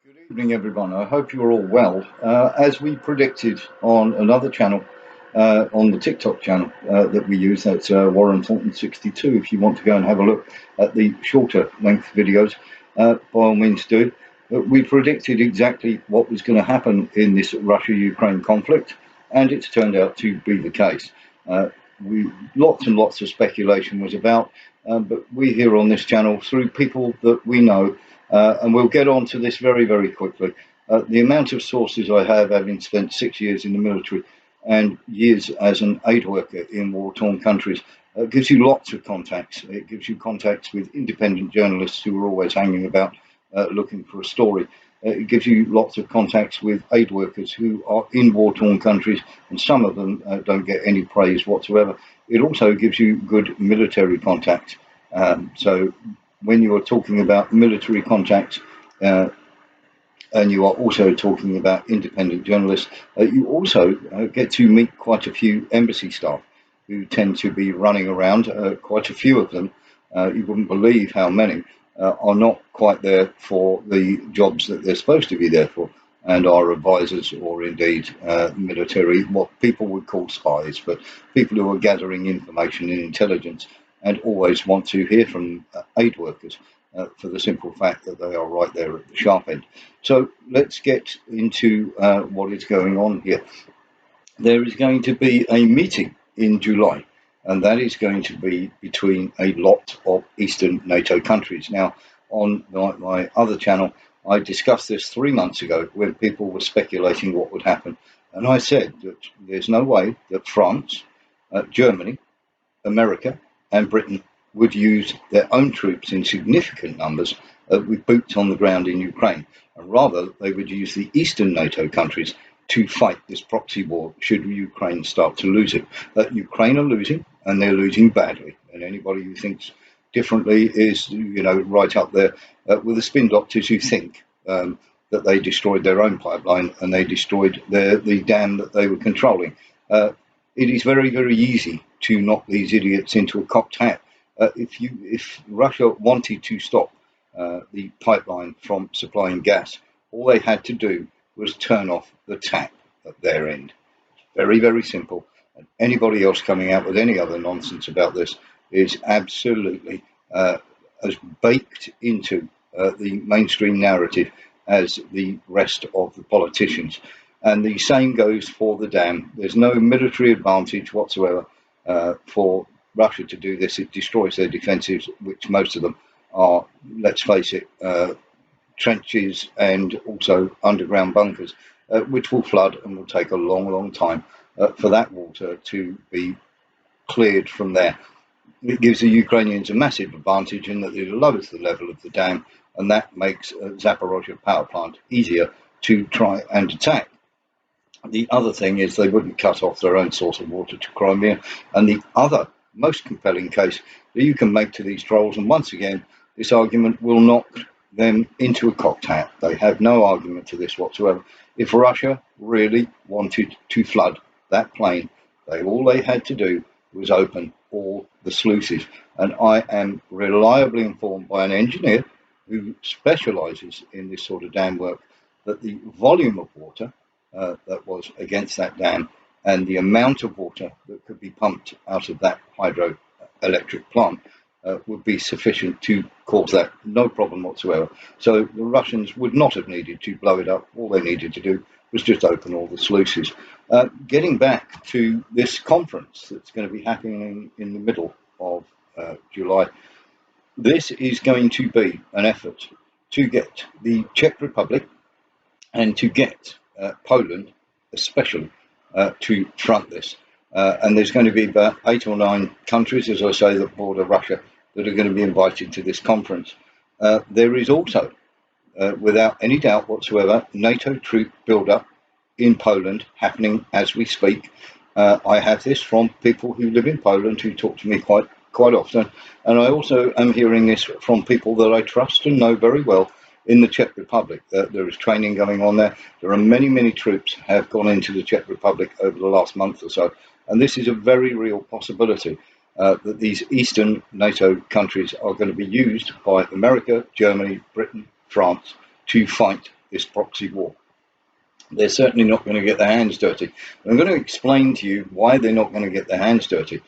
Good evening, everyone. I hope you're all well. As we predicted on another channel, on the TikTok channel that we use, that's Warren Taunton 62. If you want to go and have a look at the shorter length videos, by all means do. We predicted exactly what was going to happen in this Russia-Ukraine conflict, and it's turned out to be the case. Lots and lots of speculation was about, but we here on this channel, through people that we know, and we'll get on to this very, very quickly. The amount of sources I have, having spent 6 years in the military and years as an aid worker in war-torn countries, gives you lots of contacts. It gives you contacts with independent journalists who are always hanging about looking for a story. It gives you lots of contacts with aid workers who are in war-torn countries, and some of them don't get any praise whatsoever. It also gives you good military contacts. So when you are talking about military contacts, and you are also talking about independent journalists, you also get to meet quite a few embassy staff who tend to be running around. Quite a few of them, you wouldn't believe how many, are not quite there for the jobs that they're supposed to be there for, and are advisors or indeed military, what people would call spies, but people who are gathering information and intelligence and always want to hear from aid workers for the simple fact that they are right there at the sharp end. So let's get into what is going on here. There is going to be a meeting in July, and that is going to be between a lot of Eastern NATO countries. Now, on my other channel, I discussed this 3 months ago when people were speculating what would happen. And I said that there's no way that France, Germany, America, and Britain would use their own troops in significant numbers with boots on the ground in Ukraine. And rather, they would use the Eastern NATO countries to fight this proxy war should Ukraine start to lose it. Ukraine are losing, and they're losing badly. And anybody who thinks differently is, right up there with the spin doctors who think that they destroyed their own pipeline and they destroyed the dam that they were controlling. It is very, very easy to knock these idiots into a cocked hat. If Russia wanted to stop the pipeline from supplying gas, all they had to do was turn off the tap at their end. Very, very simple. And anybody else coming out with any other nonsense about this is absolutely as baked into the mainstream narrative as the rest of the politicians. And the same goes for the dam. There's no military advantage whatsoever for Russia to do this. It destroys their defences, which most of them are, let's face it, trenches and also underground bunkers, which will flood and will take a long, long time for that water to be cleared from there. It gives the Ukrainians a massive advantage in that it lowers the level of the dam, and that makes Zaporozhye power plant easier to try and attack. The other thing is they wouldn't cut off their own source of water to Crimea. And the other most compelling case that you can make to these trolls, and once again, this argument will knock them into a cocked hat. They have no argument to this whatsoever. If Russia really wanted to flood that plain, all they had to do was open all the sluices. And I am reliably informed by an engineer who specialises in this sort of dam work that the volume of water that was against that dam and the amount of water that could be pumped out of that hydroelectric plant would be sufficient to cause that, no problem whatsoever. So the Russians would not have needed to blow it up. All they needed to do was just open all the sluices. Getting back to this conference that's going to be happening in the middle of July, this is going to be an effort to get the Czech Republic and to get Poland especially to front this. And there's going to be about 8 or 9 countries, as I say, that border Russia, that are going to be invited to this conference. There is also, without any doubt whatsoever, NATO troop build-up in Poland happening as we speak. I have this from people who live in Poland who talk to me quite often, and I also am hearing this from people that I trust and know very well in the Czech Republic. There is training going on there. There are many troops have gone into the Czech Republic over the last month or so, and this is a very real possibility that these Eastern NATO countries are going to be used by America, Germany, Britain, France to fight this proxy war. They're certainly not going to get their hands dirty. I'm going to explain to you why they're not going to get their hands dirty.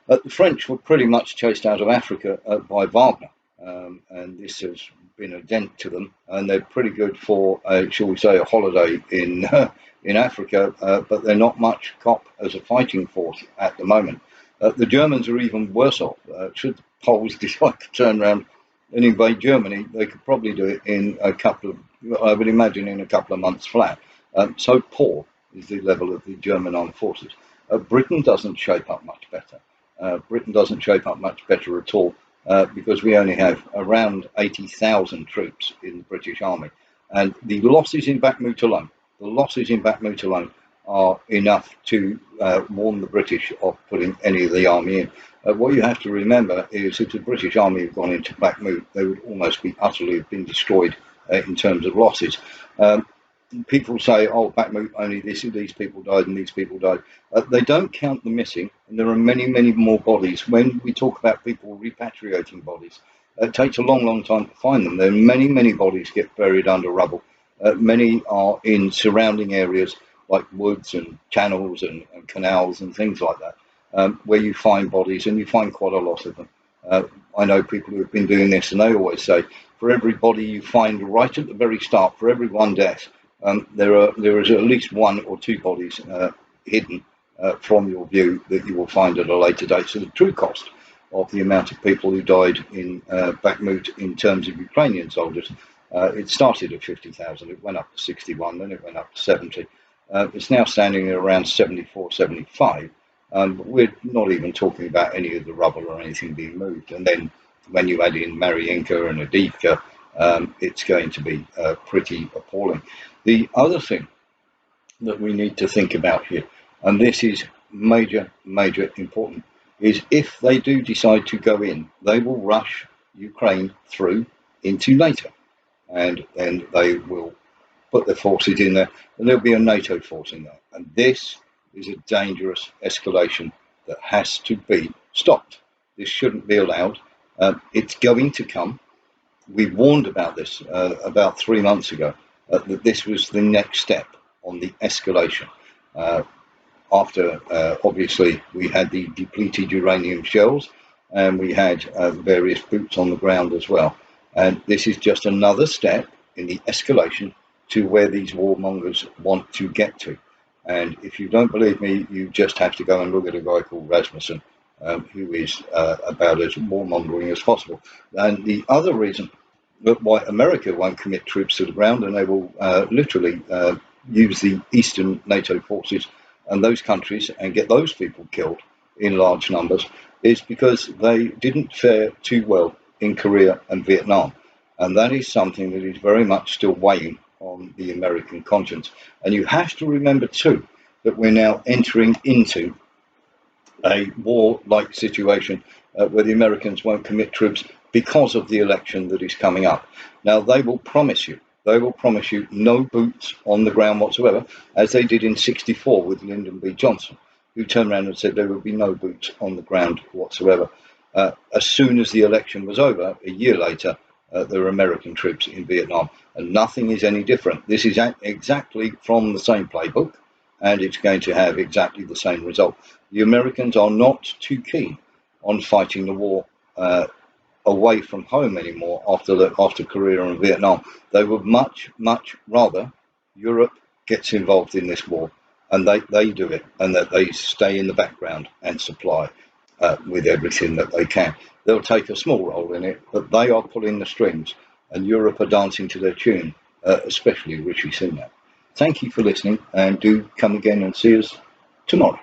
The French were pretty much chased out of Africa by Wagner, and this has been a dent to them, and they're pretty good for, shall we say, a holiday in in Africa, but they're not much cop as a fighting force at the moment. The Germans are even worse off. Should the Poles decide to turn around and invade Germany, they could probably do it in a couple of, I would imagine, in a couple of months flat. So poor is the level of the German armed forces. Britain doesn't shape up much better. Britain doesn't shape up much better at all because we only have around 80,000 troops in the British Army. And the losses in Bakhmut alone are enough to warn the British of putting any of the army in. What you have to remember is if the British Army had gone into Bakhmut, they would almost be utterly have been destroyed in terms of losses. People say, oh, Bakhmut, only these people died and these people died. They don't count the missing, and there are many, many more bodies. When we talk about people repatriating bodies, it takes a long, long time to find them. There are many, many bodies get buried under rubble. Many are in surrounding areas like woods and channels and canals and things like that, where you find bodies, and you find quite a lot of them. I know people who have been doing this, and they always say, for every body you find right at the very start, for every one death, there is at least one or two bodies hidden from your view that you will find at a later date. So the true cost of the amount of people who died in Bakhmut in terms of Ukrainian soldiers, it started at 50,000, it went up to 61, then it went up to 70. It's now standing at around 74, 75. But we're not even talking about any of the rubble or anything being moved. And then when you add in Mariinka and Adivka, it's going to be pretty appalling. The other thing that we need to think about here, and this is major, major important, is if they do decide to go in, they will rush Ukraine through into NATO. And then they will put their forces in there, and there'll be a NATO force in there. And this is a dangerous escalation that has to be stopped. This shouldn't be allowed. It's going to come. We warned about this about 3 months ago, that this was the next step on the escalation. After, obviously, we had the depleted uranium shells, and we had various boots on the ground as well. And this is just another step in the escalation to where these warmongers want to get to. And if you don't believe me, you just have to go and look at a guy called Rasmussen, who is about as warmongering as possible. And the other reason that why America won't commit troops to the ground, and they will literally use the Eastern NATO forces and those countries and get those people killed in large numbers, is because they didn't fare too well in Korea and Vietnam. And that is something that is very much still weighing on the American conscience. And you have to remember too that we're now entering into a war-like situation where the Americans won't commit troops because of the election that is coming up. Now, they will promise you no boots on the ground whatsoever, as they did in '64 with Lyndon B. Johnson, who turned around and said there would be no boots on the ground whatsoever. As soon as the election was over, a year later, there were American troops in Vietnam, and nothing is any different. This is exactly from the same playbook, and it's going to have exactly the same result. The Americans are not too keen on fighting the war away from home anymore after Korea and Vietnam. They would much, much rather Europe gets involved in this war, and they do it, and that they stay in the background and supply with everything that they can. They'll take a small role in it, but they are pulling the strings, and Europe are dancing to their tune, especially Rishi Sunak. Thank you for listening, and do come again and see us tomorrow.